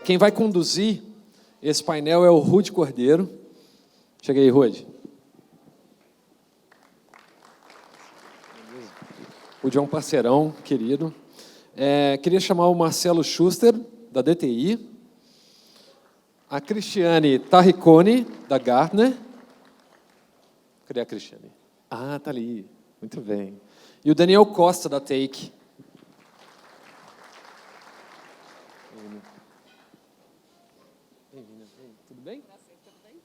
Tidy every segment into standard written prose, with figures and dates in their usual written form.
Quem vai conduzir esse painel é o Rudy Cordeiro. Chega aí, Rudy. Rudy é um parceirão querido. Queria chamar o Marcelo Schuster, da DTI. A Cristiane Tarricone, da Gartner. Cadê a Cristiane? Ah, está ali. Muito bem. E o Daniel Costa, da Take. Tudo bem?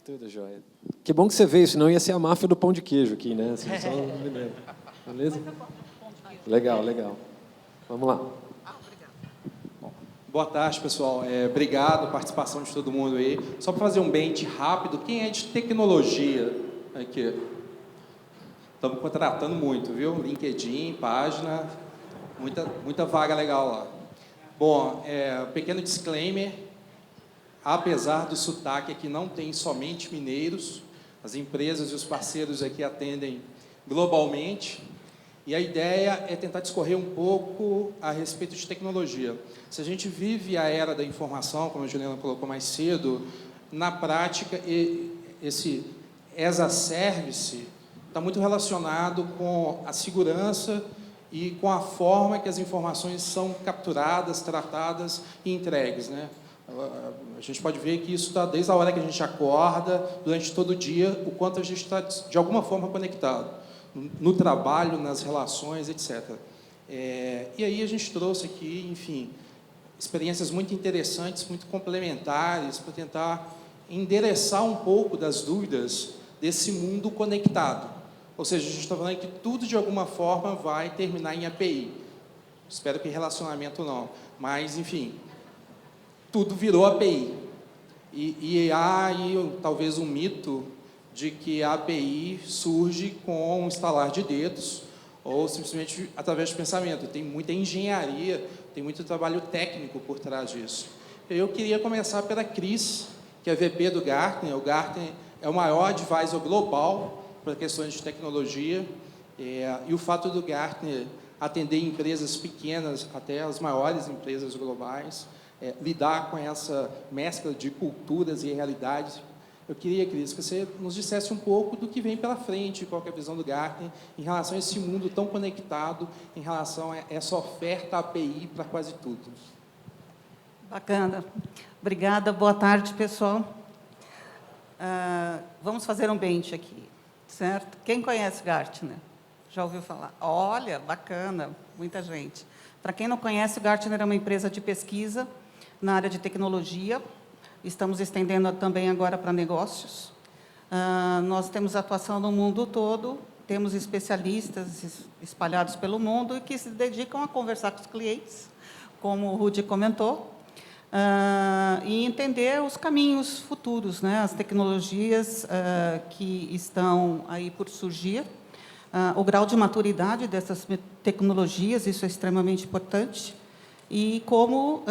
Tudo jóia. Que bom que você veio, senão ia ser a máfia do pão de queijo aqui, né? Assim, só beleza? Legal, legal. Vamos lá. Boa tarde, pessoal. Obrigado pela participação de todo mundo aí. Só para fazer um bench rápido, quem é de tecnologia aqui? Estamos contratando muito, viu? LinkedIn, página, muita vaga legal lá. Bom, pequeno disclaimer, apesar do sotaque aqui não tem somente mineiros, as empresas e os parceiros aqui atendem globalmente, e a ideia é tentar discorrer um pouco a respeito de tecnologia. Se a gente vive a era da informação, como a Juliana colocou mais cedo, na prática, esse as a service está muito relacionado com a segurança e com a forma que as informações são capturadas, tratadas e entregues, né? A gente pode ver que isso está desde a hora que a gente acorda, durante todo o dia, o quanto a gente está, de alguma forma, conectado. No trabalho, nas relações, etc. E aí a gente trouxe aqui, enfim, experiências muito interessantes, muito complementares, para tentar endereçar um pouco das dúvidas desse mundo conectado. Ou seja, a gente está falando que tudo, de alguma forma, vai terminar em API. Espero que relacionamento não. Mas, enfim, tudo virou API. E há aí, talvez, um mito de que a API surge com um estalar de dedos ou simplesmente através de pensamento. Tem muita engenharia, tem muito trabalho técnico por trás disso. Eu queria começar pela Cris, que é VP do Gartner. O Gartner é o maior advisor global para questões de tecnologia, e o fato do Gartner atender empresas pequenas até as maiores empresas globais, lidar com essa mescla de culturas e realidades. Eu queria, Cris, que você nos dissesse um pouco do que vem pela frente, qual que é a visão do Gartner em relação a esse mundo tão conectado, em relação a essa oferta API para quase tudo. Bacana. Obrigada. Boa tarde, pessoal. Vamos fazer um bench aqui, certo? Quem conhece Gartner? Já ouviu falar? Olha, bacana, muita gente. Para quem não conhece, o Gartner é uma empresa de pesquisa na área de tecnologia. Estamos estendendo também agora para negócios. Nós temos atuação no mundo todo, temos especialistas espalhados pelo mundo e que se dedicam a conversar com os clientes, como o Rudy comentou, e entender os caminhos futuros, né, as tecnologias que estão aí por surgir, o grau de maturidade dessas tecnologias, isso é extremamente importante, e como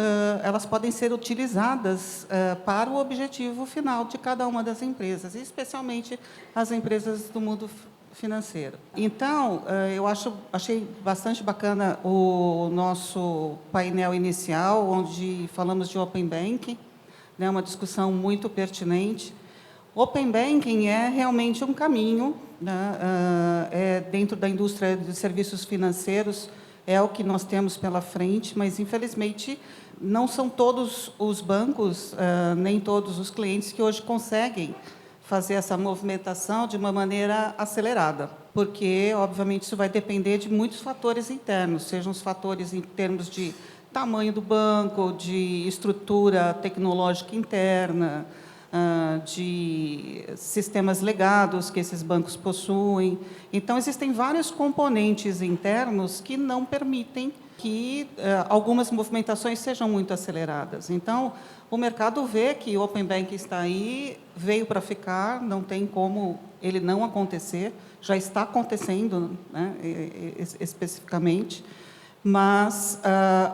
elas podem ser utilizadas para o objetivo final de cada uma das empresas, especialmente as empresas do mundo financeiro. Então, eu achei bastante bacana o nosso painel inicial, onde falamos de Open Banking, né, uma discussão muito pertinente. Open Banking é realmente um caminho, né, dentro da indústria de serviços financeiros, é o que nós temos pela frente, mas, infelizmente, não são todos os bancos, nem todos os clientes que hoje conseguem fazer essa movimentação de uma maneira acelerada, porque, obviamente, isso vai depender de muitos fatores internos, sejam os fatores em termos de tamanho do banco, de estrutura tecnológica interna, de sistemas legados que esses bancos possuem. Então, existem vários componentes internos que não permitem que algumas movimentações sejam muito aceleradas. Então, o mercado vê que o Open Banking está aí, veio para ficar, não tem como ele não acontecer, já está acontecendo, né, especificamente, mas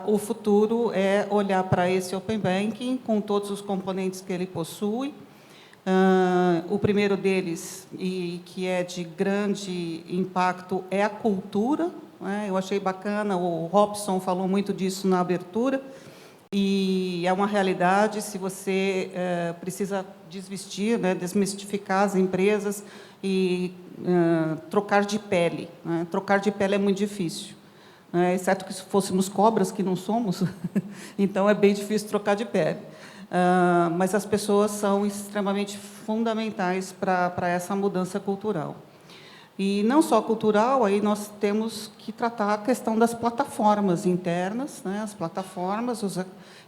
o futuro é olhar para esse Open Banking com todos os componentes que ele possui. O primeiro deles, e que é de grande impacto, é a cultura, né? Eu achei bacana, o Robson falou muito disso na abertura, e é uma realidade. Se você precisa desvestir, né, desmistificar as empresas e trocar de pele, né? Trocar de pele é muito difícil, né? Exceto que se fôssemos cobras, que não somos, então é bem difícil trocar de pele. Mas as pessoas são extremamente fundamentais para essa mudança cultural. E não só cultural, aí nós temos que tratar a questão das plataformas internas, né, as plataformas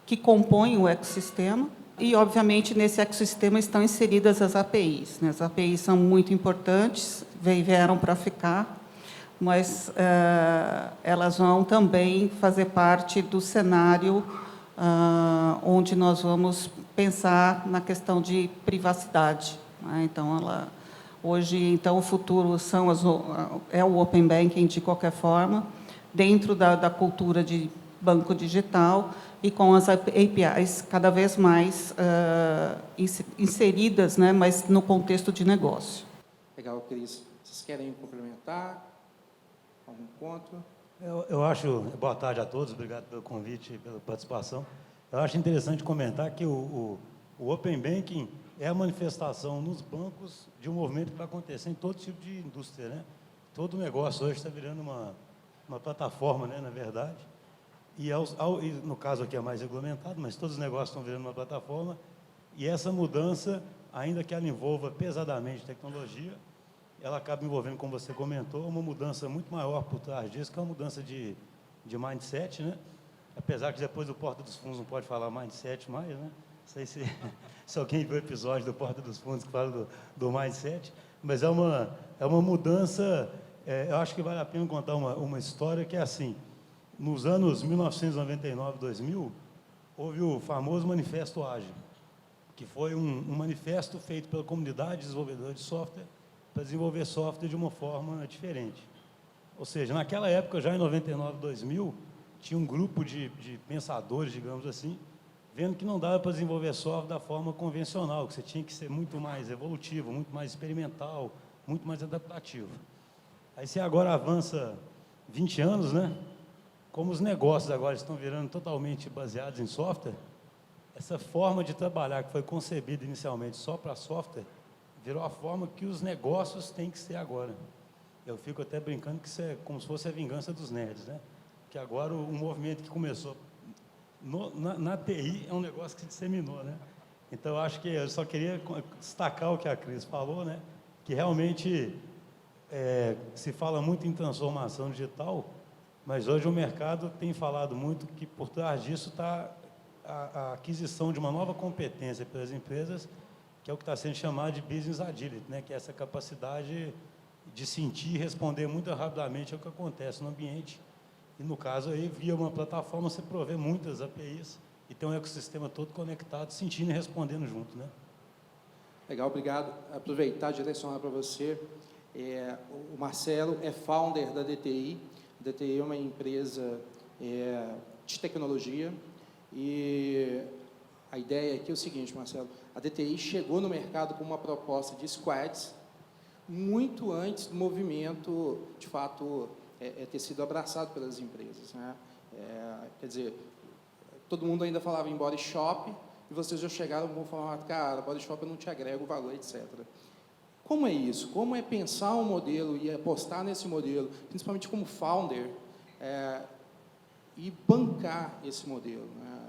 que compõem o ecossistema, e, obviamente, nesse ecossistema estão inseridas as APIs, né? As APIs são muito importantes, vieram para ficar, mas elas vão também fazer parte do cenário onde nós vamos pensar na questão de privacidade, né? Então, hoje, o futuro é o Open Banking, de qualquer forma, dentro da cultura de banco digital e com as APIs cada vez mais inseridas, né, mas no contexto de negócio. Legal, Cris. Vocês querem complementar algum ponto? Eu acho... Boa tarde a todos, obrigado pelo convite e pela participação. Eu acho interessante comentar que o Open Banking é a manifestação nos bancos de um movimento que vai acontecer em todo tipo de indústria, né? Todo negócio hoje está virando uma plataforma, né, na verdade. E, no caso aqui é mais regulamentado, mas todos os negócios estão virando uma plataforma. E essa mudança, ainda que ela envolva pesadamente tecnologia, ela acaba envolvendo, como você comentou, uma mudança muito maior por trás disso, que é uma mudança de mindset, né? Apesar que depois do Porta dos Fundos não pode falar mindset mais, né? Não sei se alguém viu o episódio do Porta dos Fundos que fala do mindset, mas é uma mudança. Eu acho que vale a pena contar uma história que é assim: nos anos 1999, 2000, houve o famoso Manifesto Ágil, que foi um manifesto feito pela comunidade de desenvolvedores de software para desenvolver software de uma forma diferente. Ou seja, naquela época, já em 99, 2000, tinha um grupo de pensadores, digamos assim, vendo que não dava para desenvolver software da forma convencional, que você tinha que ser muito mais evolutivo, muito mais experimental, muito mais adaptativo. Aí você agora avança 20 anos, né? Como os negócios agora estão virando totalmente baseados em software, essa forma de trabalhar que foi concebida inicialmente só para software, virou a forma que os negócios têm que ser agora. Eu fico até brincando que isso é como se fosse a vingança dos nerds, né? Que agora o movimento que começou na TI é um negócio que se disseminou, né? Então, eu acho que eu só queria destacar o que a Cris falou, né? Que realmente se fala muito em transformação digital, mas hoje o mercado tem falado muito que por trás disso está a aquisição de uma nova competência pelas empresas, que é o que está sendo chamado de Business Agility, né? Que é essa capacidade de sentir e responder muito rapidamente ao que acontece no ambiente. E, no caso, aí, via uma plataforma, você provê muitas APIs e tem um ecossistema todo conectado, sentindo e respondendo junto, né? Legal, obrigado. Aproveitar e direcionar para você. O Marcelo é founder da DTI. A DTI é uma empresa de tecnologia e a ideia aqui é o seguinte, Marcelo, a DTI chegou no mercado com uma proposta de squads muito antes do movimento, de fato, ter sido abraçado pelas empresas, né? Quer dizer, todo mundo ainda falava em body shop e vocês já chegaram com falar, cara, body shop eu não te agrego valor, etc. Como é isso? Como é pensar um modelo e apostar nesse modelo, principalmente como founder, e bancar esse modelo, né?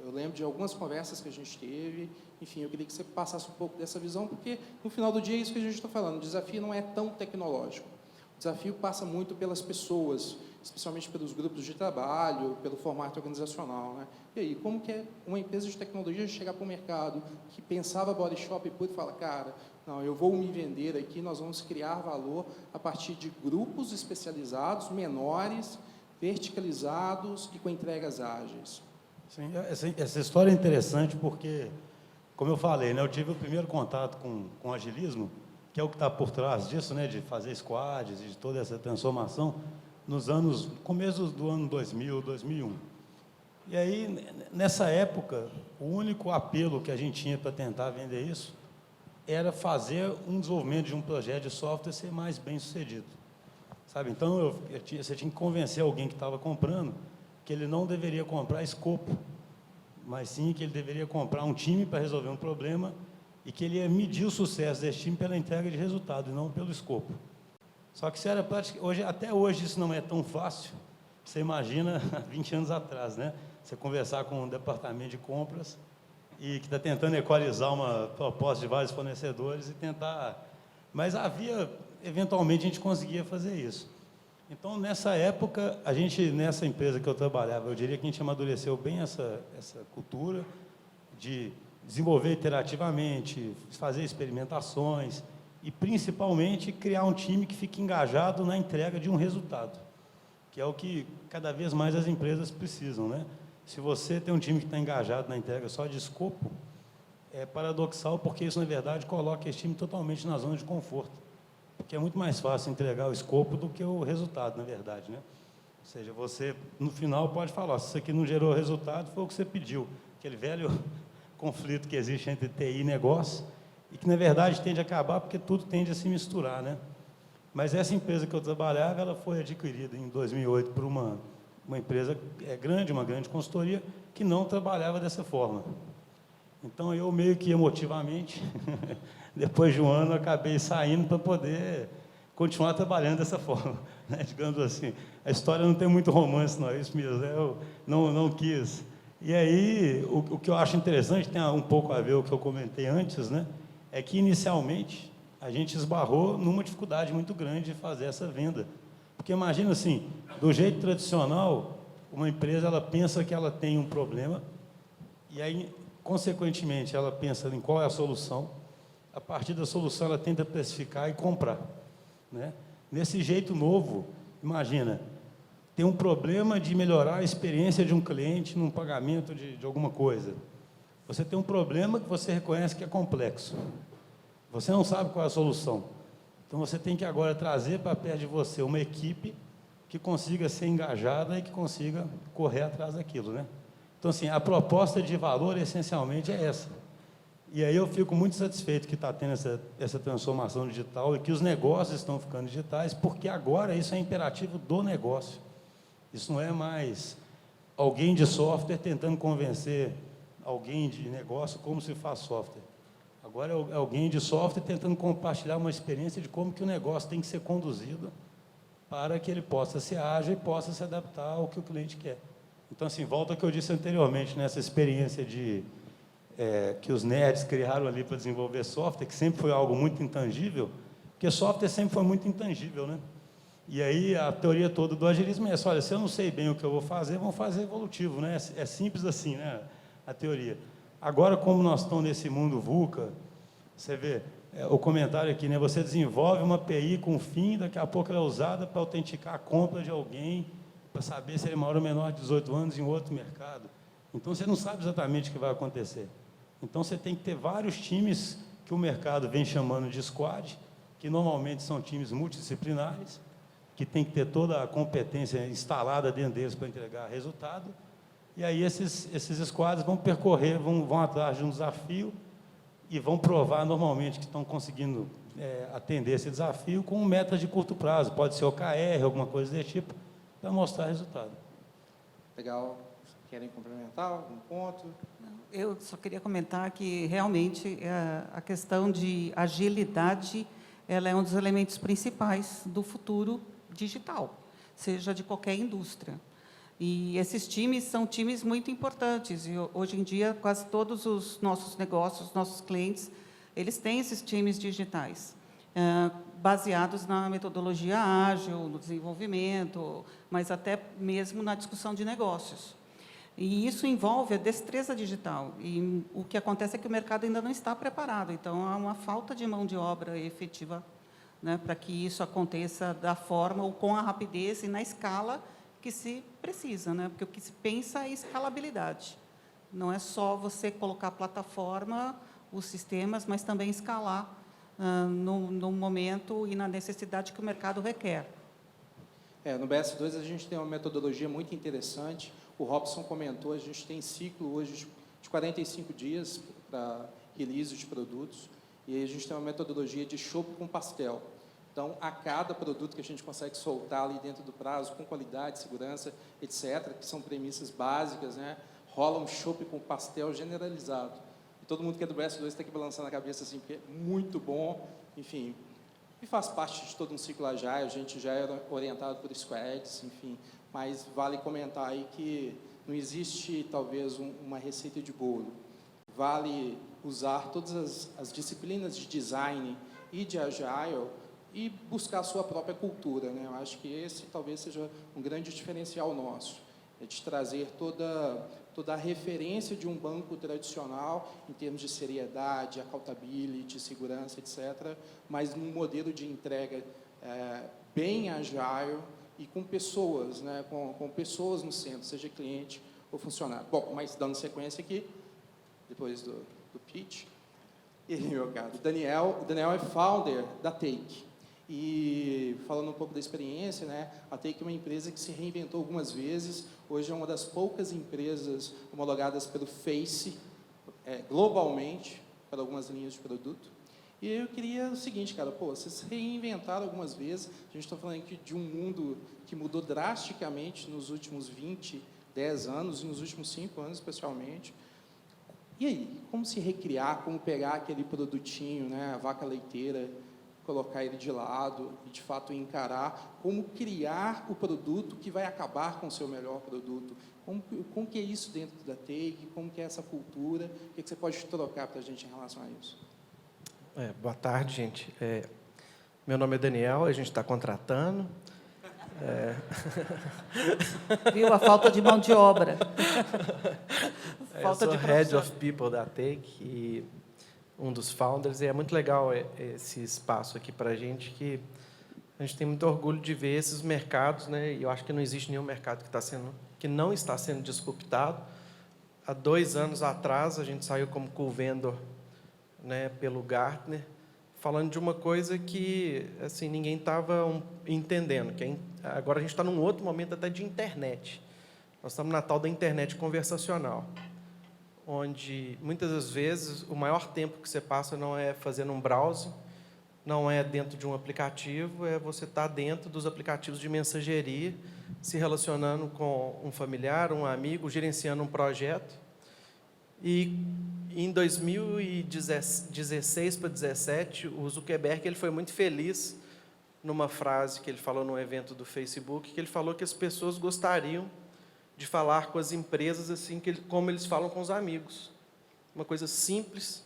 Eu lembro de algumas conversas que a gente teve, enfim, eu queria que você passasse um pouco dessa visão, porque no final do dia é isso que a gente está falando, o desafio não é tão tecnológico. O desafio passa muito pelas pessoas, especialmente pelos grupos de trabalho, pelo formato organizacional, né? E aí, como que é uma empresa de tecnologia chegar para o mercado que pensava body shop e puro e fala, cara, não, eu vou me vender aqui, nós vamos criar valor a partir de grupos especializados, menores, verticalizados e com entregas ágeis. Sim, essa história é interessante porque, como eu falei, né, eu tive o primeiro contato com o agilismo, que é o que está por trás disso, né, de fazer squads, de toda essa transformação, no começo do ano 2000, 2001. E aí, nessa época, o único apelo que a gente tinha para tentar vender isso era fazer um desenvolvimento de um projeto de software ser mais bem sucedido. Sabe? Então, você tinha que convencer alguém que estava comprando que ele não deveria comprar escopo mas sim que ele deveria comprar um time para resolver um problema e que ele ia medir o sucesso desse time pela entrega de resultado e não pelo escopo. Só que isso era hoje, até hoje isso não é tão fácil. Você imagina há 20 anos atrás, né? Você conversar com um departamento de compras e que está tentando equalizar uma proposta de vários fornecedores e tentar... Mas eventualmente a gente conseguia fazer isso. Então, nessa época, nessa empresa que eu trabalhava, eu diria que a gente amadureceu bem essa cultura de desenvolver iterativamente, fazer experimentações e, principalmente, criar um time que fique engajado na entrega de um resultado, que é o que cada vez mais as empresas precisam, né? Se você tem um time que está engajado na entrega só de escopo, é paradoxal, porque isso, na verdade, coloca esse time totalmente na zona de conforto, porque é muito mais fácil entregar o escopo do que o resultado, na verdade, né? Ou seja, você, no final, pode falar, se isso aqui não gerou resultado, foi o que você pediu, aquele velho conflito que existe entre TI e negócio, e que, na verdade, tende a acabar porque tudo tende a se misturar, né? Mas essa empresa que eu trabalhava, ela foi adquirida em 2008 por uma empresa grande, uma grande consultoria, que não trabalhava dessa forma. Então, eu meio que emotivamente, depois de um ano, acabei saindo para poder continuar trabalhando dessa forma, né? Digamos assim, a história não tem muito romance, não é isso mesmo, né? Eu não quis. E aí, o que eu acho interessante, tem um pouco a ver com o que eu comentei antes, né? É que, inicialmente, a gente esbarrou numa dificuldade muito grande de fazer essa venda. Porque, imagina assim, do jeito tradicional, uma empresa, ela pensa que ela tem um problema, e aí, consequentemente, ela pensa em qual é a solução. A partir da solução, ela tenta precificar e comprar, né? Nesse jeito novo, imagina, tem um problema de melhorar a experiência de um cliente num pagamento de alguma coisa. Você tem um problema que você reconhece que é complexo. Você não sabe qual é a solução. Então, você tem que agora trazer para perto de você uma equipe que consiga ser engajada e que consiga correr atrás daquilo, né? Então, assim, a proposta de valor, essencialmente, é essa. E aí eu fico muito satisfeito que está tendo essa transformação digital e que os negócios estão ficando digitais, porque agora isso é imperativo do negócio. Isso não é mais alguém de software tentando convencer alguém de negócio como se faz software. Agora é alguém de software tentando compartilhar uma experiência de como que o negócio tem que ser conduzido para que ele possa ser ágil e possa se adaptar ao que o cliente quer. Então, assim, volta ao que eu disse anteriormente, nessa experiência que os nerds criaram ali para desenvolver software, que sempre foi algo muito intangível, porque software sempre foi muito intangível, né? E aí a teoria toda do agilismo é essa: olha, se eu não sei bem o que eu vou fazer, vamos fazer evolutivo, né? É simples assim, né? A teoria. Agora, como nós estamos nesse mundo VUCA, você vê o comentário aqui, né? Você desenvolve uma API com fim, daqui a pouco ela é usada para autenticar a compra de alguém, para saber se ele é maior ou menor de 18 anos em outro mercado. Então, você não sabe exatamente o que vai acontecer. Então, você tem que ter vários times que o mercado vem chamando de squad, que normalmente são times multidisciplinares, que tem que ter toda a competência instalada dentro deles para entregar resultado. E aí esses squads vão percorrer, vão atrás de um desafio e vão provar normalmente que estão conseguindo atender esse desafio com metas de curto prazo. Pode ser OKR, alguma coisa desse tipo, para mostrar resultado. Legal. Querem complementar algum ponto? Eu só queria comentar que, realmente, a questão de agilidade, ela é um dos elementos principais do futuro digital, seja de qualquer indústria. E esses times são times muito importantes, e hoje em dia quase todos os nossos negócios, nossos clientes, eles têm esses times digitais, baseados na metodologia ágil, no desenvolvimento, mas até mesmo na discussão de negócios. E isso envolve a destreza digital, e o que acontece é que o mercado ainda não está preparado, então há uma falta de mão de obra efetiva, né, para que isso aconteça da forma ou com a rapidez e na escala que se precisa, né? Porque o que se pensa é escalabilidade. Não é só você colocar a plataforma, os sistemas, mas também escalar no momento e na necessidade que o mercado requer. No BS2 a gente tem uma metodologia muito interessante. O Robson comentou, a gente tem ciclo hoje de 45 dias para release de produtos, e aí a gente tem uma metodologia de chopp com pastel. Então, a cada produto que a gente consegue soltar ali dentro do prazo, com qualidade, segurança, etc., que são premissas básicas, né, rola um chopp com pastel generalizado. E todo mundo que é do BS2 está aqui balançando a cabeça assim, porque é muito bom, enfim. E faz parte de todo um ciclo Agile, a gente já era orientado por squads, enfim. Mas vale comentar aí que não existe, talvez, uma receita de bolo. Vale usar todas as disciplinas de design e de Agile e buscar a sua própria cultura, né? Eu acho que esse talvez seja um grande diferencial nosso, é de trazer toda a referência de um banco tradicional em termos de seriedade, accountability, segurança, etc., mas num modelo de entrega bem Agile e com pessoas, né? Com pessoas no centro, seja cliente ou funcionário. Bom, mas dando sequência aqui, depois do pitch, ele, meu cara, o Daniel é founder da Take. E falando um pouco da experiência, né, a Take é uma empresa que se reinventou algumas vezes, hoje é uma das poucas empresas homologadas pelo Face, globalmente, para algumas linhas de produto. E eu queria o seguinte, cara, vocês se reinventaram algumas vezes, a gente está falando aqui de um mundo que mudou drasticamente nos últimos 10 anos, e nos últimos 5 anos, especialmente. E aí, como se recriar, como pegar aquele produtinho, né, a vaca leiteira, colocar ele de lado e, de fato, encarar, como criar o produto que vai acabar com o seu melhor produto, como que é isso dentro da Take, como que é essa cultura, o que você pode trocar para a gente em relação a isso? Boa tarde, gente. Meu nome é Daniel, a gente está contratando. Viu? A falta de mão de obra. Eu sou Head of People da Take e um dos founders, e é muito legal esse espaço aqui para a gente, que a gente tem muito orgulho de ver esses mercados, né? E eu acho que não existe nenhum mercado que não está sendo disruptado. Há 2 anos atrás, a gente saiu como co-vendor, né, pelo Gartner, falando de uma coisa que assim, ninguém estava entendendo, agora a gente está num outro momento até de internet. Nós estamos na tal da internet conversacional, onde, muitas das vezes, o maior tempo que você passa não é fazendo um browser, não é dentro de um aplicativo, é você estar dentro dos aplicativos de mensageria, se relacionando com um familiar, um amigo, gerenciando um projeto. E em 2016 para 2017, o Zuckerberg ele foi muito feliz numa frase que ele falou num evento do Facebook, que ele falou que as pessoas gostariam de falar com as empresas assim como eles falam com os amigos. Uma coisa simples,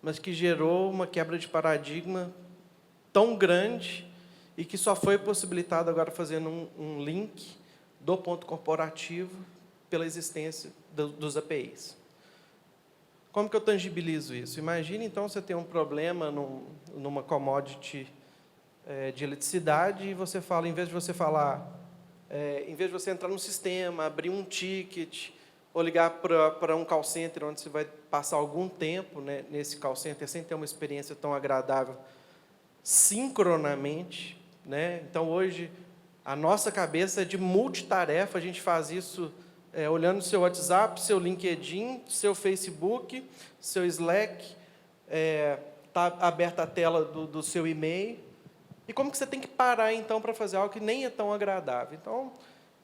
mas que gerou uma quebra de paradigma tão grande e que só foi possibilitado agora fazendo um link do ponto corporativo pela existência dos APIs. Como que eu tangibilizo isso? Imagine, então, você tem um problema numa commodity de eletricidade e você fala, em vez de você entrar no sistema, abrir um ticket, ou ligar para um call center, onde você vai passar algum tempo, né, nesse call center, sem ter uma experiência tão agradável, sincronamente, né? Então, hoje, a nossa cabeça é de multitarefa, a gente faz isso olhando seu WhatsApp, seu LinkedIn, seu Facebook, seu Slack, está aberta a tela do seu e-mail. E como que você tem que parar, então, para fazer algo que nem é tão agradável? Então, o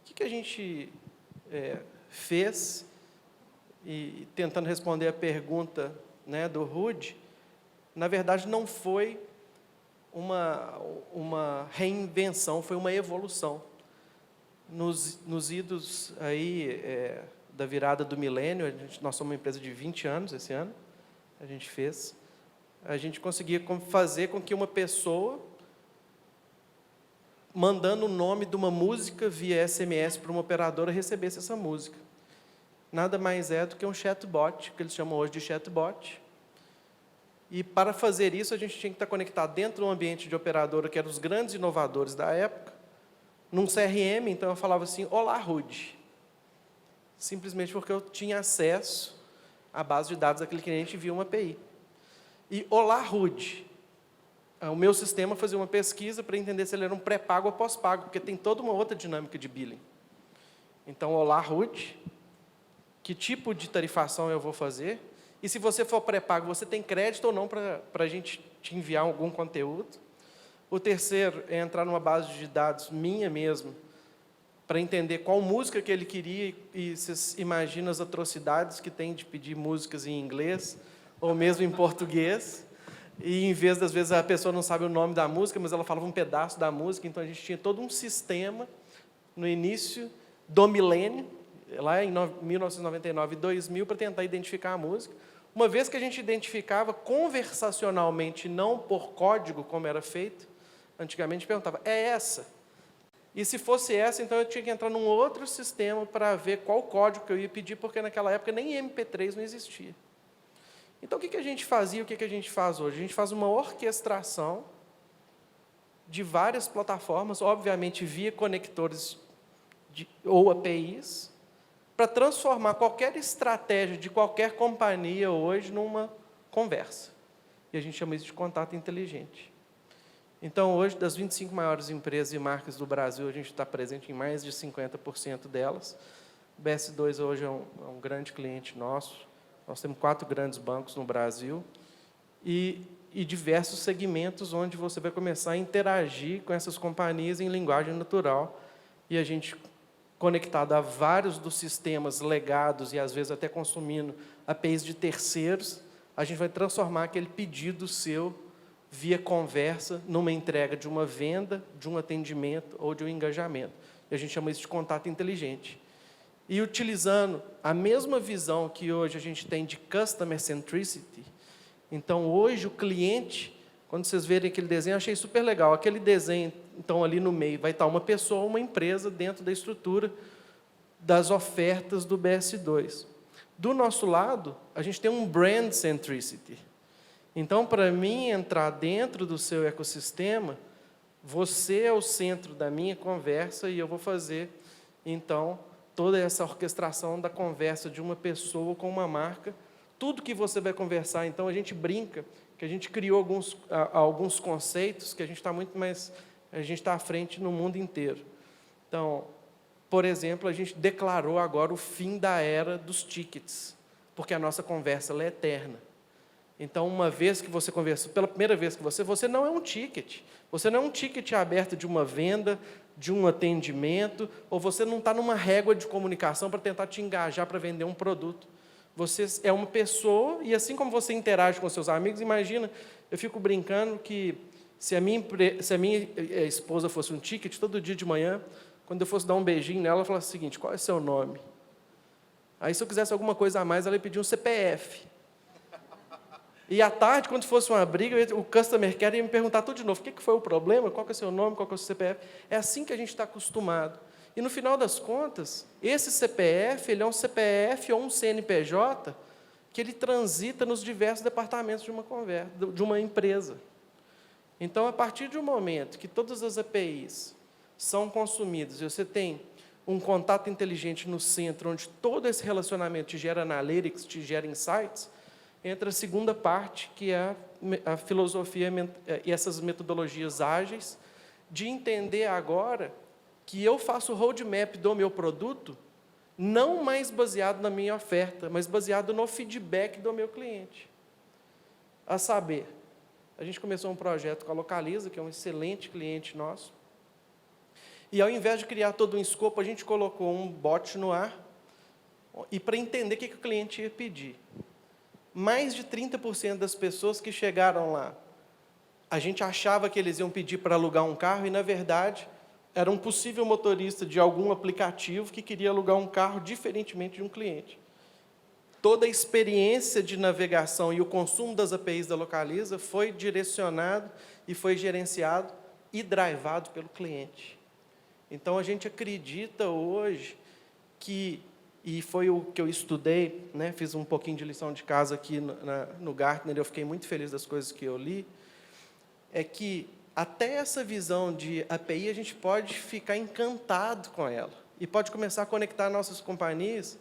que a gente fez, e tentando responder a pergunta, né, do Rudy, na verdade, não foi uma reinvenção, foi uma evolução. Nos idos aí, da virada do milênio, nós somos uma empresa de 20 anos esse ano, a gente conseguia fazer com que uma pessoa, mandando o nome de uma música via SMS para uma operadora, recebesse essa música. Nada mais é do que um chatbot, que eles chamam hoje de chatbot. E, para fazer isso, a gente tinha que estar conectado dentro do ambiente de operadora, que eram os grandes inovadores da época, num CRM. Então, eu falava assim, olá, Rudy. Simplesmente porque eu tinha acesso à base de dados daquele cliente via uma API. E, olá, Rudy. O meu sistema fazia uma pesquisa para entender se ele era um pré-pago ou pós-pago, porque tem toda uma outra dinâmica de billing. Então, olá, Rudy. Que tipo de tarifação eu vou fazer? E se você for pré-pago, você tem crédito ou não para a gente te enviar algum conteúdo? O terceiro é entrar numa base de dados minha mesmo, para entender qual música que ele queria, e vocês imaginam as atrocidades que tem de pedir músicas em inglês, ou mesmo em português, e em vez das vezes a pessoa não sabe o nome da música, mas ela falava um pedaço da música, então a gente tinha todo um sistema no início do milênio, lá em 1999 e 2000, para tentar identificar a música. Uma vez que a gente identificava conversacionalmente, não por código, como era feito, antigamente perguntava, é essa? E se fosse essa, então eu tinha que entrar num outro sistema para ver qual código que eu ia pedir, porque naquela época nem MP3 não existia. Então, o que a gente fazia e o que a gente faz hoje? A gente faz uma orquestração de várias plataformas, obviamente via conectores ou APIs, para transformar qualquer estratégia de qualquer companhia hoje numa conversa. E a gente chama isso de contato inteligente. Então, hoje, das 25 maiores empresas e marcas do Brasil, a gente está presente em mais de 50% delas. O BS2 hoje é um grande cliente nosso. Nós temos 4 grandes bancos no Brasil e diversos segmentos onde você vai começar a interagir com essas companhias em linguagem natural. E a gente, conectado a vários dos sistemas legados e, às vezes, até consumindo APIs de terceiros, a gente vai transformar aquele pedido seu via conversa numa entrega de uma venda, de um atendimento ou de um engajamento. E a gente chama isso de contato inteligente. E utilizando a mesma visão que hoje a gente tem de Customer Centricity, então hoje o cliente, quando vocês verem aquele desenho, eu achei super legal, aquele desenho, então ali no meio vai estar uma pessoa, uma empresa dentro da estrutura das ofertas do BS2. Do nosso lado, a gente tem um Brand Centricity. Então, para mim entrar dentro do seu ecossistema, você é o centro da minha conversa e eu vou fazer, então, toda essa orquestração da conversa de uma pessoa com uma marca, tudo que você vai conversar. Então, a gente brinca que a gente criou alguns conceitos que a gente está muito mais, a gente está à frente no mundo inteiro. Então, por exemplo, a gente declarou agora o fim da era dos tickets, porque a nossa conversa ela é eterna. Então, uma vez que você conversou, pela primeira vez que você não é um ticket. Você não é um ticket aberto de uma venda, de um atendimento, ou você não está numa régua de comunicação para tentar te engajar para vender um produto. Você é uma pessoa, e assim como você interage com seus amigos, imagina, eu fico brincando que se a minha esposa fosse um ticket, todo dia de manhã, quando eu fosse dar um beijinho nela, ela falasse o seguinte, qual é o seu nome? Aí, se eu quisesse alguma coisa a mais, ela ia pedir um CPF. E à tarde, quando fosse uma briga, o customer care ia me perguntar tudo de novo, o que foi o problema, qual que é o seu nome, qual que é o seu CPF. É assim que a gente está acostumado. E, no final das contas, esse CPF, ele é um CPF ou um CNPJ que ele transita nos diversos departamentos de uma empresa. Então, a partir de um momento que todas as APIs são consumidas, e você tem um contato inteligente no centro, onde todo esse relacionamento te gera analytics, te gera insights, entra a segunda parte, que é a filosofia e essas metodologias ágeis, de entender agora que eu faço o roadmap do meu produto, não mais baseado na minha oferta, mas baseado no feedback do meu cliente. A saber, a gente começou um projeto com a Localiza, que é um excelente cliente nosso, e ao invés de criar todo um escopo, a gente colocou um bot no ar, e para entender o que o cliente ia pedir. Mais de 30% das pessoas que chegaram lá, a gente achava que eles iam pedir para alugar um carro e, na verdade, era um possível motorista de algum aplicativo que queria alugar um carro diferentemente de um cliente. Toda a experiência de navegação e o consumo das APIs da Localiza foi direcionado e foi gerenciado e drivado pelo cliente. Então, a gente acredita hoje que, e foi o que eu estudei, né, fiz um pouquinho de lição de casa aqui no Gartner, eu fiquei muito feliz das coisas que eu li, é que até essa visão de API a gente pode ficar encantado com ela e pode começar a conectar nossas companhias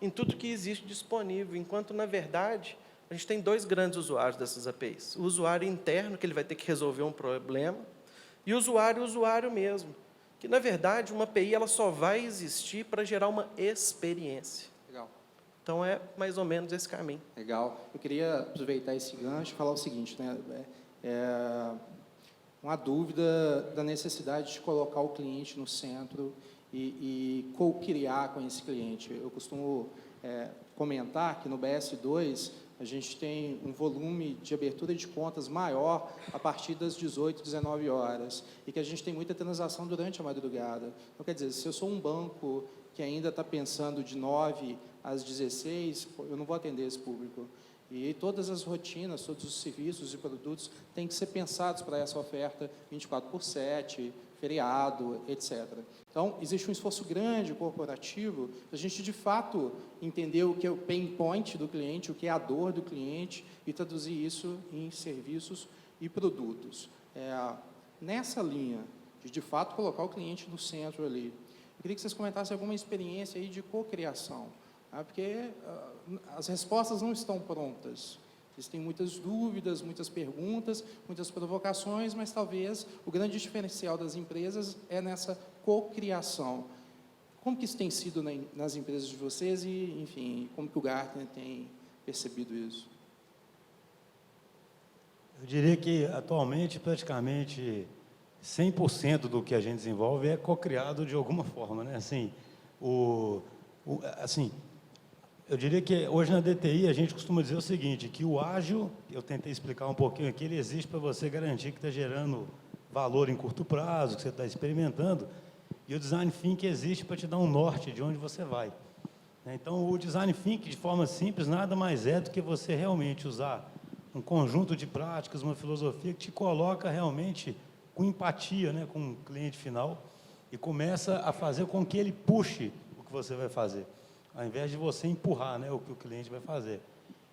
em tudo que existe disponível, enquanto, na verdade, a gente tem 2 grandes usuários dessas APIs. O usuário interno, que ele vai ter que resolver um problema, e o usuário mesmo, que, na verdade, uma API ela só vai existir para gerar uma experiência. Legal. Então, é mais ou menos esse caminho. Legal. Eu queria aproveitar esse gancho e falar o seguinte, né? Uma dúvida da necessidade de colocar o cliente no centro e co-criar com esse cliente. Eu costumo comentar que no BS2 a gente tem um volume de abertura de contas maior a partir das 18, 19 horas, e que a gente tem muita transação durante a madrugada. Então, quer dizer, se eu sou um banco que ainda está pensando de 9 às 16, eu não vou atender esse público. E todas as rotinas, todos os serviços e produtos têm que ser pensados para essa oferta 24/7, feriado, etc. Então, existe um esforço grande corporativo para a gente, de fato, entender o que é o pain point do cliente, o que é a dor do cliente, e traduzir isso em serviços e produtos. Nessa linha, de fato, colocar o cliente no centro ali. Eu queria que vocês comentassem alguma experiência aí de cocriação, porque as respostas não estão prontas. Existem muitas dúvidas, muitas perguntas, muitas provocações, mas talvez o grande diferencial das empresas é nessa cocriação. Como que isso tem sido nas empresas de vocês e, enfim, como que o Gartner tem percebido isso? Eu diria que, atualmente, praticamente 100% do que a gente desenvolve é cocriado de alguma forma, né? Assim, eu diria que hoje na DTI a gente costuma dizer o seguinte, que o ágil, eu tentei explicar um pouquinho aqui, ele existe para você garantir que está gerando valor em curto prazo, que você está experimentando, e o Design Thinking existe para te dar um norte de onde você vai. Então, o Design Thinking, de forma simples, nada mais é do que você realmente usar um conjunto de práticas, uma filosofia que te coloca realmente com empatia, né, com o cliente final, e começa a fazer com que ele puxe o que você vai fazer, ao invés de você empurrar, né, o que o cliente vai fazer.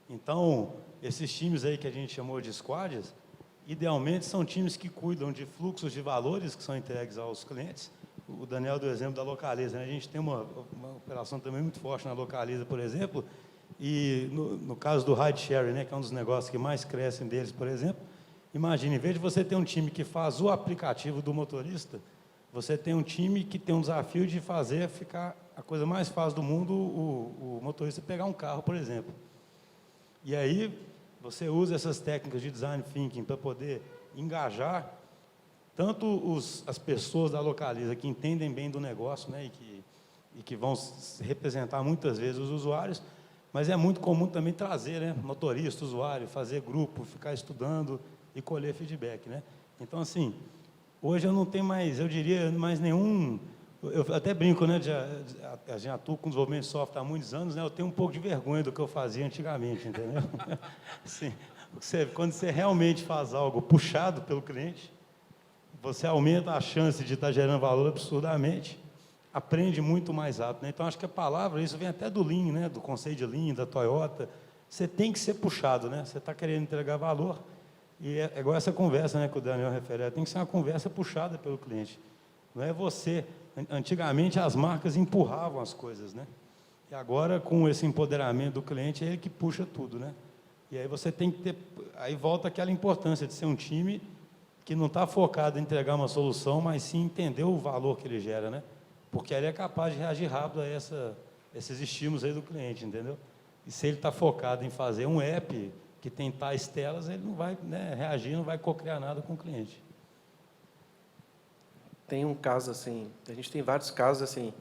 Então, esses times aí que a gente chamou de squads, idealmente são times que cuidam de fluxos de valores que são entregues aos clientes. O Daniel deu o exemplo da Localiza, né? A gente tem uma operação também muito forte na Localiza, por exemplo, e no caso do ride sharing, né, que é um dos negócios que mais crescem deles, por exemplo, imagine, em vez de você ter um time que faz o aplicativo do motorista, você tem um time que tem um desafio de fazer ficar a coisa mais fácil do mundo, o motorista pegar um carro, por exemplo. E aí, você usa essas técnicas de design thinking para poder engajar tanto as pessoas da Localiza que entendem bem do negócio, né, e que vão representar muitas vezes os usuários, mas é muito comum também trazer, né, motorista, usuário, fazer grupo, ficar estudando e colher feedback, né? Então, assim, hoje eu não tenho mais, eu diria, mais nenhum... Eu até brinco, né? A gente atua com desenvolvimento de software há muitos anos, né? Eu tenho um pouco de vergonha do que eu fazia antigamente, entendeu? Assim, quando você realmente faz algo puxado pelo cliente, você aumenta a chance de estar gerando valor absurdamente, aprende muito mais rápido, né? Então, acho que a palavra, isso vem até do Lean, né? Do conceito de Lean, da Toyota. Você tem que ser puxado, né? Você está querendo entregar valor. E é igual essa conversa, né, que o Daniel refere, tem que ser uma conversa puxada pelo cliente. Não é você. Antigamente, as marcas empurravam as coisas, né? E agora, com esse empoderamento do cliente, é ele que puxa tudo, né? E aí você tem que ter... Aí volta aquela importância de ser um time que não está focado em entregar uma solução, mas sim entender o valor que ele gera, né? Porque ele é capaz de reagir rápido a esses estímulos aí do cliente, entendeu? E se ele está focado em fazer um app que tem tais telas, ele não vai, né, reagir, não vai cocriar nada com o cliente. Tem um caso assim, a gente tem vários casos assim,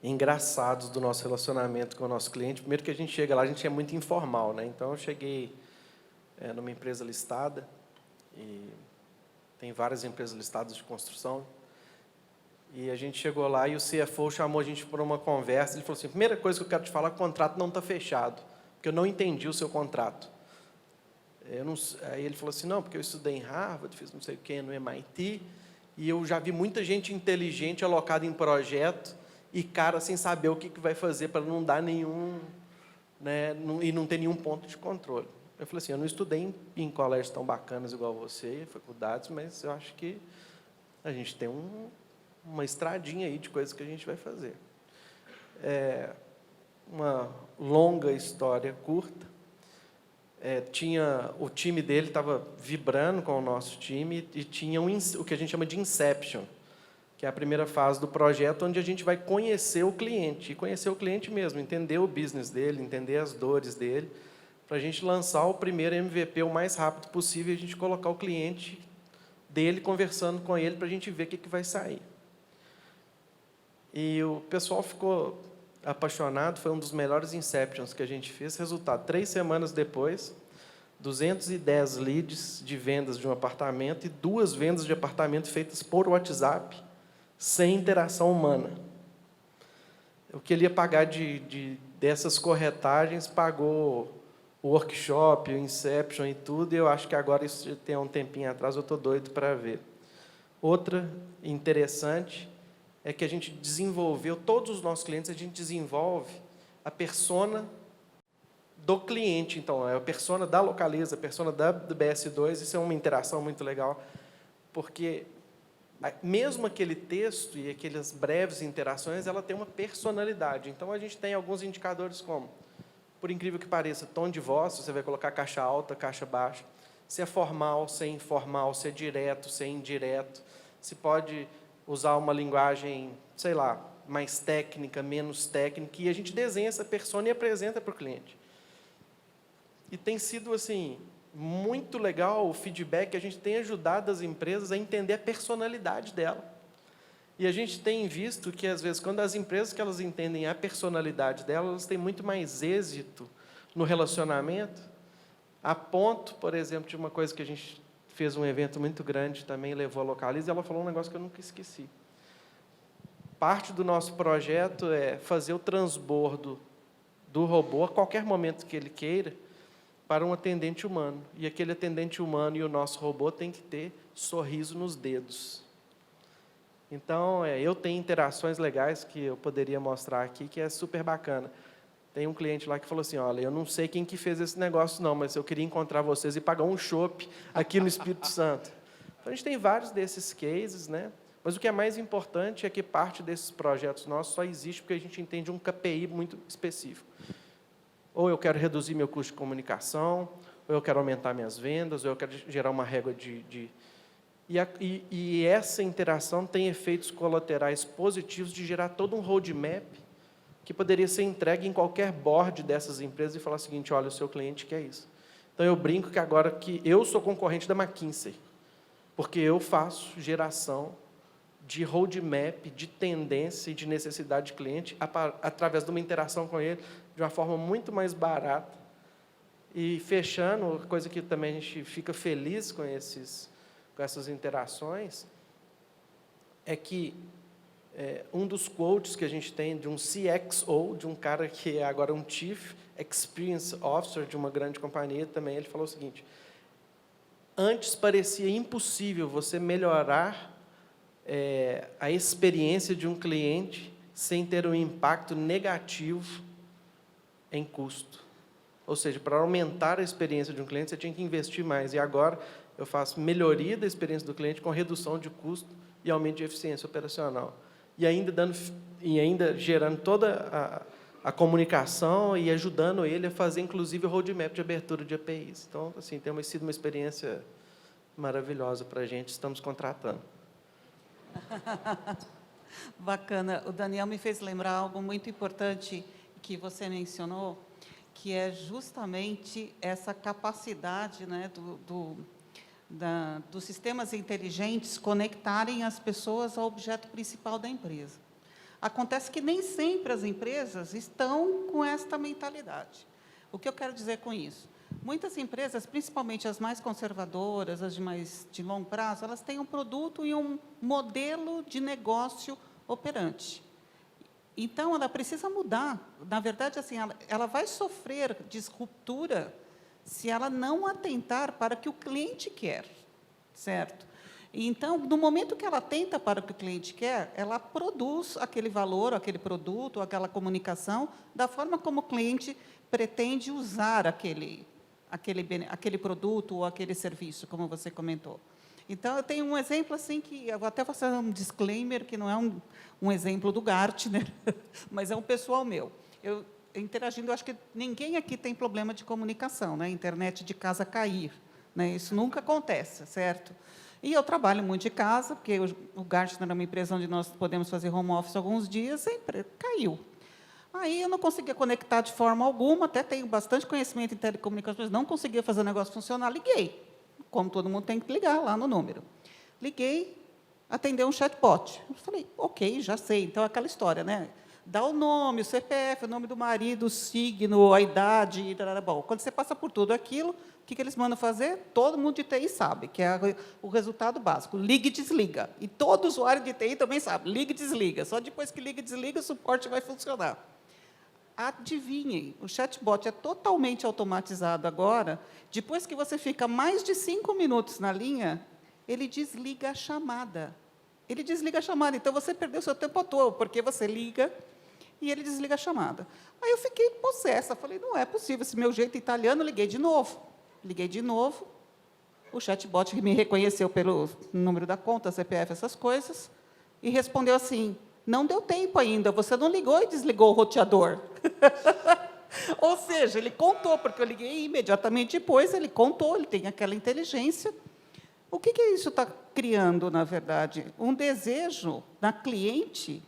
engraçados do nosso relacionamento com o nosso cliente. Primeiro que a gente chega lá, a gente é muito informal, né? Então, eu cheguei numa empresa listada, e tem várias empresas listadas de construção, e a gente chegou lá e o CFO chamou a gente para uma conversa. Ele falou assim: primeira coisa que eu quero te falar, o contrato não está fechado, porque eu não entendi o seu contrato. Aí ele falou assim: não, porque eu estudei em Harvard, fiz não sei o que no MIT, e eu já vi muita gente inteligente alocada em projeto e cara sem saber o que vai fazer para não dar nenhum, né, e não ter nenhum ponto de controle. Eu falei assim: eu não estudei em colégios tão bacanas igual você, faculdades, mas eu acho que a gente tem uma estradinha aí de coisas que a gente vai fazer. Uma longa história curta. O time dele estava vibrando com o nosso time e tinha o que a gente chama de Inception, que é a primeira fase do projeto, onde a gente vai conhecer o cliente, e conhecer o cliente mesmo, entender o business dele, entender as dores dele, para a gente lançar o primeiro MVP o mais rápido possível e a gente colocar o cliente dele conversando com ele para a gente ver o que vai sair. E o pessoal ficou apaixonado, foi um dos melhores Inceptions que a gente fez. Resultado, 3 semanas depois, 210 leads de vendas de um apartamento e 2 vendas de apartamento feitas por WhatsApp, sem interação humana. O que ele ia pagar dessas corretagens, pagou o workshop, o Inception e tudo, e eu acho que agora, isso tem um tempinho atrás, eu estou doido para ver. Outra interessante é que a gente desenvolveu, todos os nossos clientes, a gente desenvolve a persona do cliente. Então, é a persona da Localiza, a persona do BS2, isso é uma interação muito legal, porque mesmo aquele texto e aquelas breves interações, ela tem uma personalidade. Então, a gente tem alguns indicadores como, por incrível que pareça, tom de voz, você vai colocar caixa alta, caixa baixa, se é formal, se é informal, se é direto, se é indireto, se pode usar uma linguagem, sei lá, mais técnica, menos técnica, e a gente desenha essa persona e apresenta para o cliente. E tem sido, assim, muito legal o feedback, a gente tem ajudado as empresas a entender a personalidade dela. E a gente tem visto que, às vezes, quando as empresas que elas entendem a personalidade dela, elas têm muito mais êxito no relacionamento, a ponto, por exemplo, de uma coisa que a gente fez um evento muito grande também, levou a Localiza, e ela falou um negócio que eu nunca esqueci. Parte do nosso projeto é fazer o transbordo do robô, a qualquer momento que ele queira, para um atendente humano. E aquele atendente humano e o nosso robô tem que ter sorriso nos dedos. Então, eu tenho interações legais que eu poderia mostrar aqui, que é super bacana. Tem um cliente lá que falou assim, olha, eu não sei quem que fez esse negócio não, mas eu queria encontrar vocês e pagar um chopp aqui no Espírito Santo. Então, a gente tem vários desses cases, né? Mas o que é mais importante é que parte desses projetos nossos só existe porque a gente entende um KPI muito específico. Ou eu quero reduzir meu custo de comunicação, ou eu quero aumentar minhas vendas, ou eu quero gerar uma régua E essa interação tem efeitos colaterais positivos de gerar todo um roadmap que poderia ser entregue em qualquer board dessas empresas e falar o seguinte, olha, o seu cliente quer isso. Então, eu brinco que agora que eu sou concorrente da McKinsey, porque eu faço geração de roadmap, de tendência e de necessidade de cliente através de uma interação com ele de uma forma muito mais barata. E fechando, coisa que também a gente fica feliz com essas interações, é que um dos quotes que a gente tem de um CXO, de um cara que é agora um Chief Experience Officer de uma grande companhia também, ele falou o seguinte, antes parecia impossível você melhorar a experiência de um cliente sem ter um impacto negativo em custo. Ou seja, para aumentar a experiência de um cliente, você tinha que investir mais. E agora eu faço melhoria da experiência do cliente com redução de custo e aumento de eficiência operacional. E ainda gerando toda a comunicação e ajudando ele a fazer, inclusive, o roadmap de abertura de APIs. Então, assim, tem sido uma experiência maravilhosa para a gente, estamos contratando. Bacana. O Daniel me fez lembrar algo muito importante que você mencionou, que é justamente essa capacidade, né, dos sistemas inteligentes conectarem as pessoas ao objeto principal da empresa. Acontece que nem sempre as empresas estão com esta mentalidade. O que eu quero dizer com isso? Muitas empresas, principalmente as mais conservadoras, as de longo prazo, elas têm um produto e um modelo de negócio operante. Então, ela precisa mudar. Na verdade, assim, ela vai sofrer disruptura se ela não atentar para o que o cliente quer, certo? Então, no momento que ela atenta para o que o cliente quer, ela produz aquele valor, aquele produto, aquela comunicação, da forma como o cliente pretende usar aquele produto ou aquele serviço, como você comentou. Então, eu tenho um exemplo, assim, que eu vou até fazer um disclaimer, que não é um exemplo do Gartner, mas é um pessoal meu. Eu, interagindo, eu acho que ninguém aqui tem problema de comunicação, né? Internet de casa cair, né? Isso nunca acontece, certo? E eu trabalho muito de casa, porque o Gartner é uma empresa onde nós podemos fazer home office alguns dias, sempre caiu. Aí eu não conseguia conectar de forma alguma, até tenho bastante conhecimento em telecomunicações, não conseguia fazer o negócio funcionar, liguei. Como todo mundo tem que ligar lá no número. Liguei, atender um chatbot. Eu falei, ok, já sei. Então, é aquela história, né? Dá o nome, o CPF, o nome do marido, o signo, a idade. Bom, quando você passa por tudo aquilo, o que eles mandam fazer? Todo mundo de TI sabe, que é o resultado básico. Liga e desliga. E todo usuário de TI também sabe. Liga e desliga. Só depois que liga e desliga, o suporte vai funcionar. Adivinhem, o chatbot é totalmente automatizado agora. Depois que você fica mais de 5 minutos na linha, ele desliga a chamada. Ele desliga a chamada. Então, você perdeu o seu tempo à toa, porque você liga e ele desliga a chamada. Aí eu fiquei possessa. Falei, não é possível, esse meu jeito italiano, liguei de novo. Liguei de novo. O chatbot me reconheceu pelo número da conta, CPF, essas coisas, e respondeu assim, não deu tempo ainda, você não ligou e desligou o roteador. Ou seja, ele contou, porque eu liguei imediatamente depois, ele contou, ele tem aquela inteligência. O que isso está criando, na verdade? Um desejo na cliente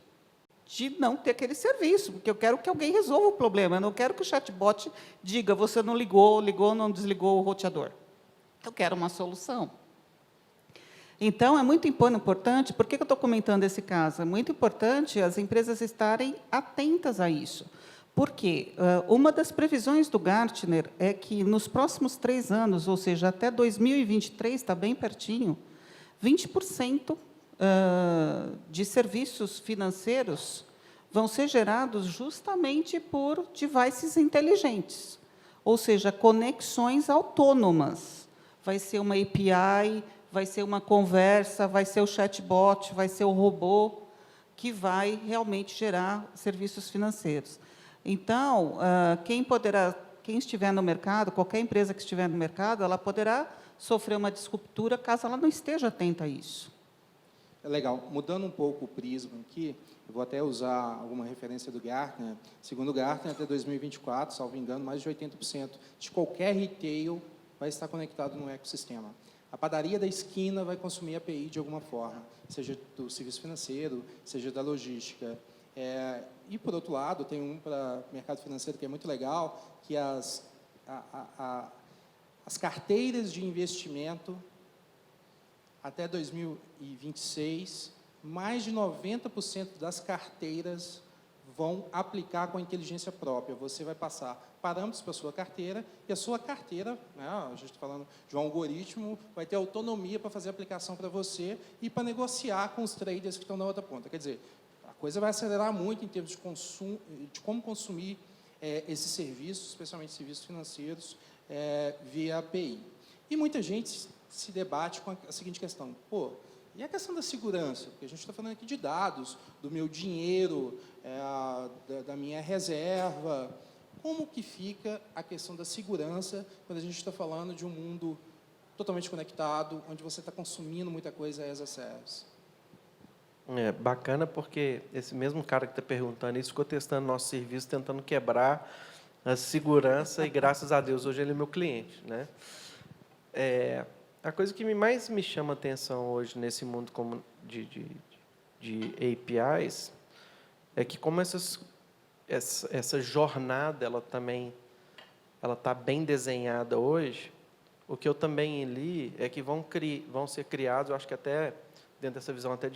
de não ter aquele serviço, porque eu quero que alguém resolva o problema, eu não quero que o chatbot diga, você não ligou, não desligou o roteador. Eu quero uma solução. Então, é muito importante, por que eu estou comentando esse caso? É muito importante as empresas estarem atentas a isso. Por quê? Uma das previsões do Gartner é que, nos próximos 3 anos, ou seja, até 2023, está bem pertinho, 20% de serviços financeiros vão ser gerados justamente por devices inteligentes, ou seja, conexões autônomas. Vai ser uma API, vai ser uma conversa, vai ser o chatbot, vai ser o robô que vai realmente gerar serviços financeiros. Então, quem estiver no mercado, qualquer empresa que estiver no mercado, ela poderá sofrer uma disruptura caso ela não esteja atenta a isso. É legal. Mudando um pouco o prisma aqui, eu vou até usar alguma referência do Gartner. Segundo o Gartner, até 2024, salvo engano, mais de 80% de qualquer retail vai estar conectado no ecossistema. A padaria da esquina vai consumir API de alguma forma, seja do serviço financeiro, seja da logística. E, por outro lado, tem um para mercado financeiro que é muito legal, que as carteiras de investimento, até 2026, mais de 90% das carteiras vão aplicar com a inteligência própria. Você vai passar parâmetros para a sua carteira, e a sua carteira, né, a gente está falando de um algoritmo, vai ter autonomia para fazer a aplicação para você e para negociar com os traders que estão na outra ponta. Quer dizer, a coisa vai acelerar muito em termos de consumo, de como consumir esses serviços, especialmente serviços financeiros, via API. E muita gente se debate com a seguinte questão, e a questão da segurança? Porque a gente está falando aqui de dados, do meu dinheiro, da minha reserva. Como que fica a questão da segurança quando a gente está falando de um mundo totalmente conectado, onde você está consumindo muita coisa as a service? É bacana porque esse mesmo cara que está perguntando isso ficou testando nosso serviço, tentando quebrar a segurança e, graças a Deus, hoje ele é meu cliente, né? A coisa que mais me chama a atenção hoje nesse mundo de APIs é que, como essa jornada ela está bem desenhada hoje, o que eu também li é que vão ser criados, eu acho que até dentro dessa visão até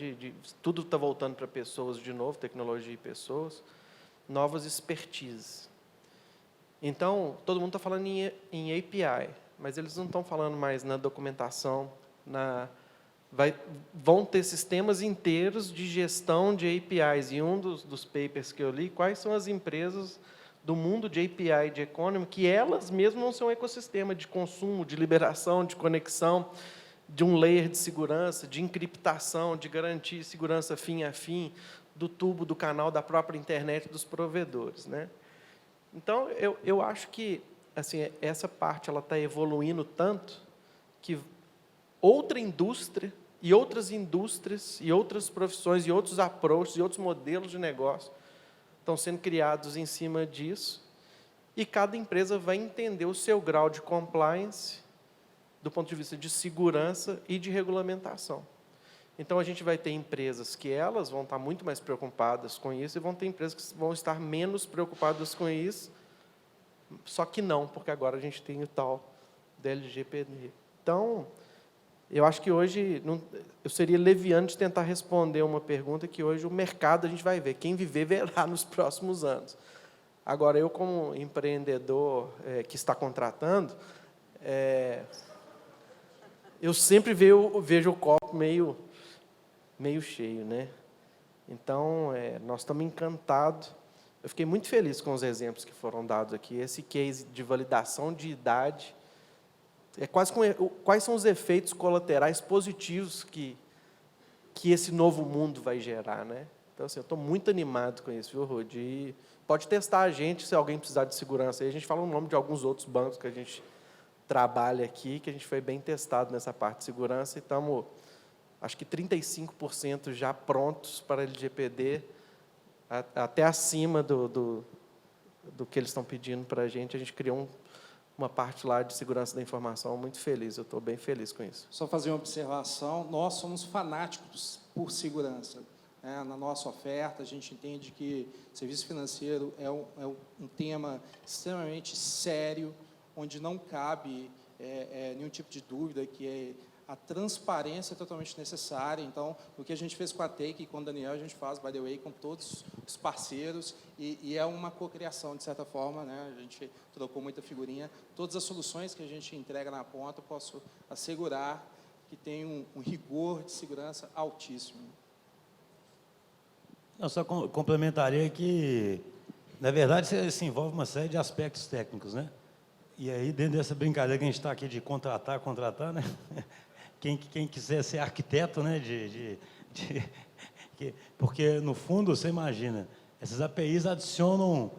tudo está voltando para pessoas de novo, tecnologia e pessoas, novas expertises. Então, todo mundo está falando em API, mas eles não estão falando mais na documentação, vão ter sistemas inteiros de gestão de APIs. E um dos papers que eu li, quais são as empresas do mundo de API, de economy, que elas mesmas vão ser um ecossistema de consumo, de liberação, de conexão, de um layer de segurança, de encriptação, de garantir segurança fim a fim, do tubo, do canal, da própria internet, dos provedores, né? Então, eu acho que assim, essa parte está evoluindo tanto que outra indústria e outras indústrias e outras profissões e outros approaches e outros modelos de negócio estão sendo criados em cima disso, e cada empresa vai entender o seu grau de compliance do ponto de vista de segurança e de regulamentação. Então, a gente vai ter empresas que elas vão estar muito mais preocupadas com isso, e vão ter empresas que vão estar menos preocupadas com isso, só que não, porque agora a gente tem o tal da LGPD. Então, Eu acho que hoje eu seria leviano de tentar responder uma pergunta que hoje o mercado a gente vai ver. Quem viver, verá nos próximos anos. Agora, eu como empreendedor que está contratando, eu sempre vejo o copo meio cheio, né? Então, nós estamos encantados. Eu fiquei muito feliz com os exemplos que foram dados aqui. Esse case de validação de idade, quais são os efeitos colaterais positivos que esse novo mundo vai gerar, né? Então, assim, eu estou muito animado com isso, viu, Rod? E pode testar a gente, se alguém precisar de segurança. Aí a gente fala o nome de alguns outros bancos que a gente trabalha aqui, que a gente foi bem testado nessa parte de segurança, e estamos, acho que 35% já prontos para LGPD, até acima do que eles estão pedindo para a gente criou uma parte lá de segurança da informação muito feliz, eu estou bem feliz com isso. Só fazer uma observação, nós somos fanáticos por segurança. Na nossa oferta, a gente entende que serviço financeiro é um tema extremamente sério, onde não cabe nenhum tipo de dúvida, que a transparência é totalmente necessária. Então, o que a gente fez com a Take e com o Daniel, a gente faz, by the way, com todos os parceiros, e é uma cocriação, de certa forma, né? A gente trocou muita figurinha. Todas as soluções que a gente entrega na ponta, eu posso assegurar que tem um rigor de segurança altíssimo. Eu só complementaria que, na verdade, se envolve uma série de aspectos técnicos, né? E aí, dentro dessa brincadeira que a gente está aqui de contratar, né? Quem quiser ser arquiteto, né? Porque, no fundo, você imagina, essas APIs adicionam,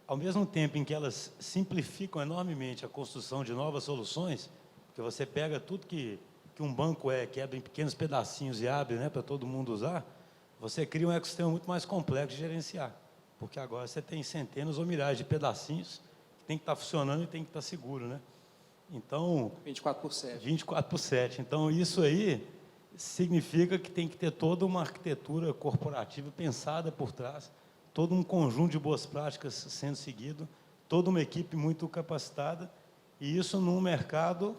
ao mesmo tempo em que elas simplificam enormemente a construção de novas soluções, porque você pega tudo que um banco quebra em pequenos pedacinhos e abre, né, para todo mundo usar, você cria um ecossistema muito mais complexo de gerenciar, porque agora você tem centenas ou milhares de pedacinhos que tem que estar funcionando e tem que estar seguro, né? Então, 24/7. 24/7. Então, isso aí significa que tem que ter toda uma arquitetura corporativa pensada por trás, todo um conjunto de boas práticas sendo seguido, toda uma equipe muito capacitada, e isso num mercado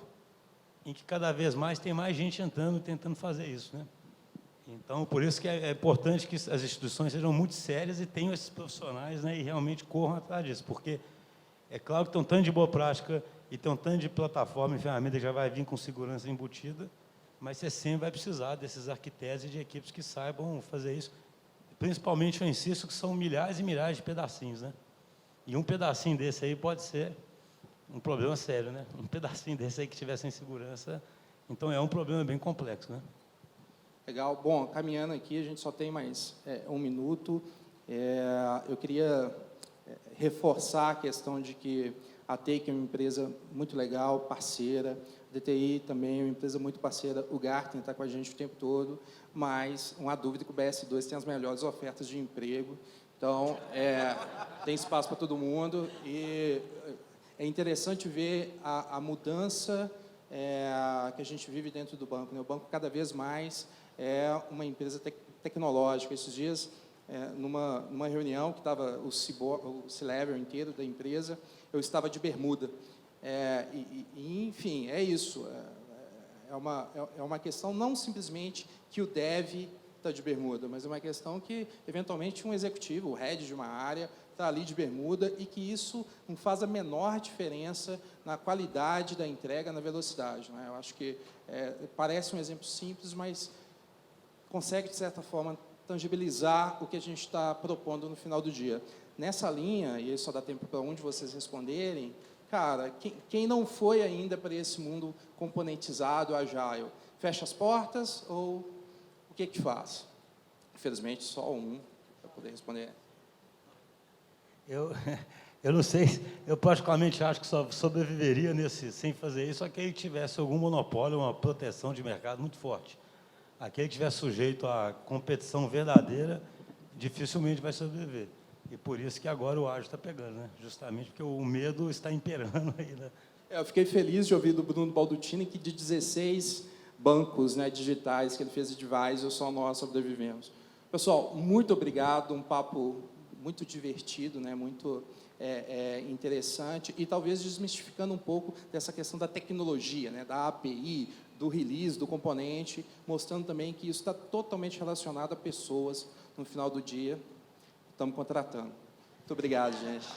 em que cada vez mais tem mais gente entrando, tentando fazer isso, né? Então, por isso que é importante que as instituições sejam muito sérias e tenham esses profissionais, né, e realmente corram atrás disso, porque é claro que tem um tanto de boa prática e tem um tanto de plataforma e ferramenta que já vai vir com segurança embutida, mas você sempre vai precisar desses arquitetos e de equipes que saibam fazer isso. Principalmente, eu insisto, que são milhares e milhares de pedacinhos, né? E um pedacinho desse aí pode ser um problema sério, né? Um pedacinho desse aí que tiver sem segurança, então é um problema bem complexo, né? Legal. Bom, caminhando aqui, a gente só tem mais 1 minuto. Eu queria reforçar a questão de que a Take é uma empresa muito legal, parceira, a DTI também é uma empresa muito parceira, o Gartner está com a gente o tempo todo, mas uma dúvida que o BS2 tem as melhores ofertas de emprego, então tem espaço para todo mundo, e é interessante ver a mudança que a gente vive dentro do banco, né? O banco cada vez mais é uma empresa tecnológica. Esses dias, numa reunião que estava o C-level inteiro da empresa, eu estava de bermuda. Enfim, é isso. É uma questão não simplesmente que o dev está de bermuda, mas é uma questão que, eventualmente, um executivo, o head de uma área, está ali de bermuda, e que isso não faz a menor diferença na qualidade da entrega, na velocidade, né? Eu acho que parece um exemplo simples, mas consegue, de certa forma, tangibilizar o que a gente está propondo no final do dia. Nessa linha, e só dá tempo para um de vocês responderem, cara, quem não foi ainda para esse mundo componentizado, agile, fecha as portas ou o que faz? Infelizmente, só um para poder responder. Eu não sei, eu particularmente acho que só sobreviveria sem fazer isso aquele que tivesse algum monopólio, uma proteção de mercado muito forte. Aquele que estiver sujeito à competição verdadeira, dificilmente vai sobreviver. E por isso que agora o ágil está pegando, né? Justamente porque o medo está imperando aí, né? Eu fiquei feliz de ouvir do Bruno Baldutini que de 16 bancos, né, digitais que ele fez advisor, só nós sobrevivemos. Pessoal, muito obrigado, um papo muito divertido, né, muito interessante, e talvez desmistificando um pouco dessa questão da tecnologia, né, da API, do release, do componente, mostrando também que isso está totalmente relacionado a pessoas. No final do dia, estamos contratando. Muito obrigado, gente.